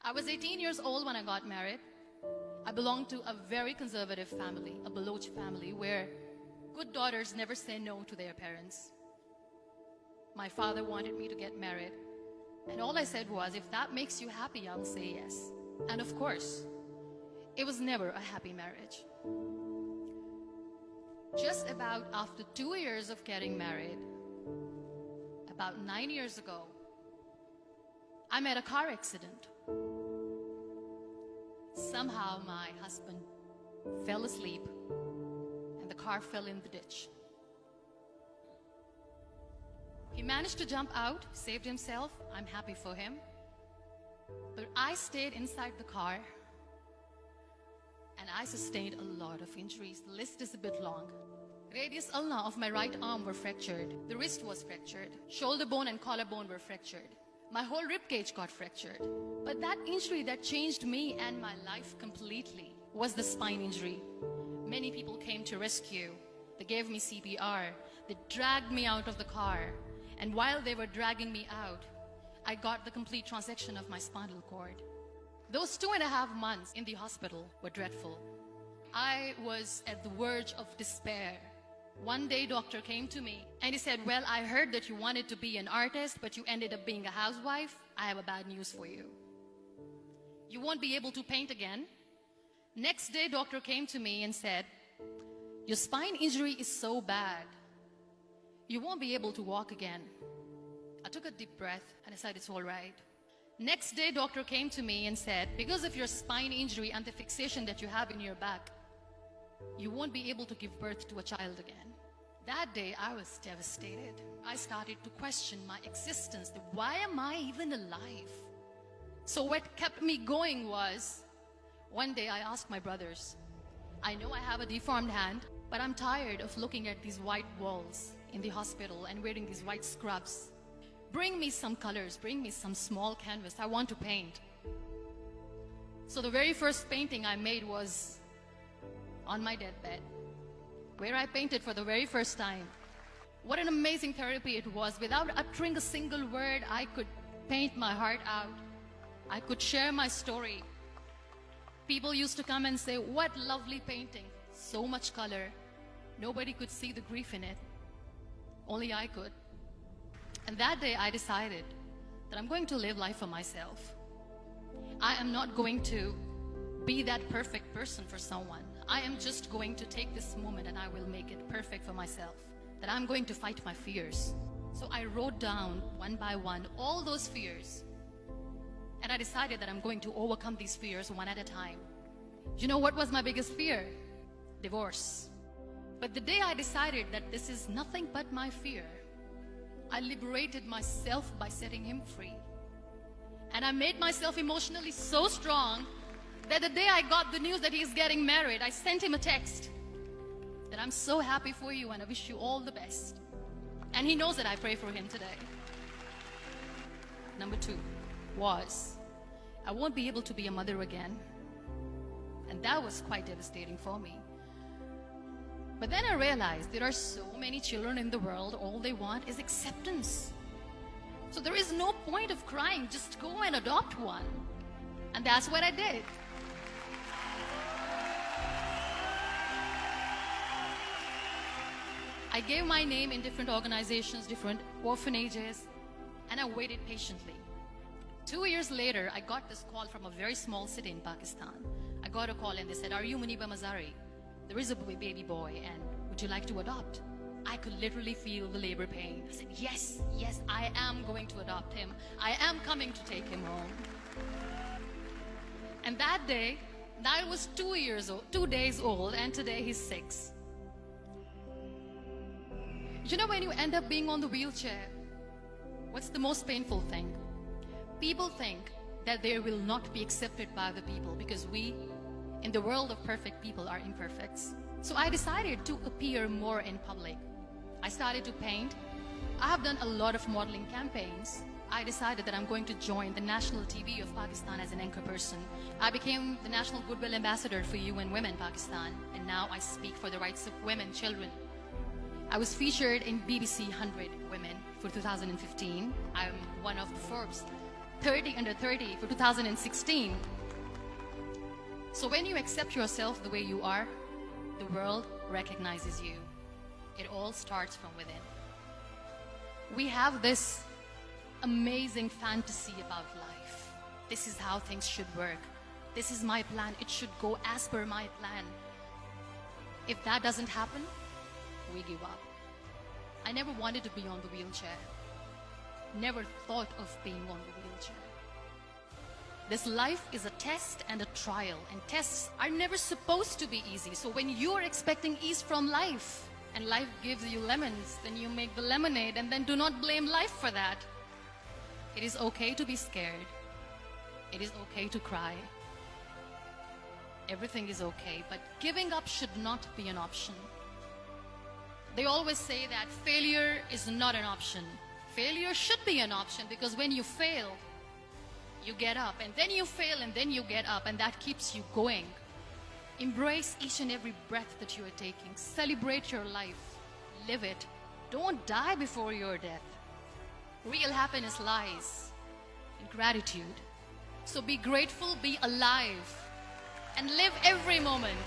I was 18 years old when I got married. I belonged to a very conservative family, a Baloch family, where good daughters never say no to their parents. My father wanted me to get married, and all I said was, if that makes you happy, I'll say yes. And of course, it was never a happy marriage. Just about after 2 years of getting married, about 9 years ago, I met a car accident. Somehow my husband fell asleep and the car fell in the ditch. He managed to jump out, saved himself. I'm happy for him. But I stayed inside the car and I sustained a lot of injuries. The list is a bit long. Radius ulna of my right arm were fractured. The wrist was fractured. Shoulder bone and collarbone were fractured. My whole rib cage got fractured. But that injury that changed me and my life completely was the spine injury. Many people came to rescue. They gave me CPR. They dragged me out of the car. And while they were dragging me out, I got the complete transection of my spinal cord. Those 2.5 months in the hospital were dreadful. I was at the verge of despair. One day, doctor came to me and he said, well, I heard that you wanted to be an artist, but you ended up being a housewife. I have a bad news for you. You won't be able to paint again. Next day, doctor came to me and said, your spine injury is so bad, you won't be able to walk again. I took a deep breath and I said, it's all right. Next day, doctor came to me and said, because of your spine injury and the fixation that you have in your back, you won't be able to give birth to a child again. That day, I was devastated. I started to question my existence. Why am I even alive? So what kept me going was, one day I asked my brothers, I know I have a deformed hand, but I'm tired of looking at these white walls in the hospital and wearing these white scrubs. Bring me some colors, bring me some small canvas. I want to paint. So the very first painting I made was on my deathbed, where I painted for the very first time. What an amazing therapy it was. Without uttering a single word, I could paint my heart out. I could share my story. People used to come and say, what lovely painting, so much color. Nobody could see the grief in it. Only I could. And that day I decided that I'm going to live life for myself. I am not going to be that perfect person for someone. I am just going to take this moment and I will make it perfect for myself. That I'm going to fight my fears. So I wrote down one by one all those fears. And I decided that I'm going to overcome these fears one at a time. You know what was my biggest fear? Divorce. But the day I decided that this is nothing but my fear, I liberated myself by setting him free. And I made myself emotionally so strong that the day I got the news that he's getting married, I sent him a text that I'm so happy for you and I wish you all the best. And he knows that I pray for him today. Number 2 was, I won't be able to be a mother again. And that was quite devastating for me. But then I realized there are so many children in the world, all they want is acceptance. So there is no point of crying, just go and adopt one. And that's what I did. I gave my name in different organizations, different orphanages, and I waited patiently. 2 years later, I got this call from a very small city in Pakistan. I got a call and they said, are you Muniba Mazari? There is a baby boy and would you like to adopt? I could literally feel the labor pain. I said, yes, I am going to adopt him. I am coming to take him home. And that day, I was 2 days old, and today he's 6. You know, when you end up being on the wheelchair, what's the most painful thing? People think that they will not be accepted by the people because we, in the world of perfect people, are imperfects. So I decided to appear more in public. I started to paint. I have done a lot of modeling campaigns. I decided that I'm going to join the national TV of Pakistan as an anchor person. I became the National Goodwill Ambassador for UN Women Pakistan, and now I speak for the rights of women, children. I was featured in BBC 100 Women for 2015. I'm one of the Forbes 30 under 30 for 2016. So when you accept yourself the way you are, the world recognizes you. It all starts from within. We have this amazing fantasy about life. This is how things should work. This is my plan. It should go as per my plan. If that doesn't happen, we give up. I never wanted to be on the wheelchair. Never thought of being on the wheelchair. This life is a test and a trial, and tests are never supposed to be easy. So when you are expecting ease from life, and life gives you lemons, then you make the lemonade, and then do not blame life for that. It is okay to be scared. It is okay to cry. Everything is okay, but giving up should not be an option. They always say that failure is not an option. Failure should be an option, because when you fail, you get up, and then you fail, and then you get up, and that keeps you going. Embrace each and every breath that you are taking. Celebrate your life. Live it. Don't die before your death. Real happiness lies in gratitude. So be grateful, be alive, and live every moment.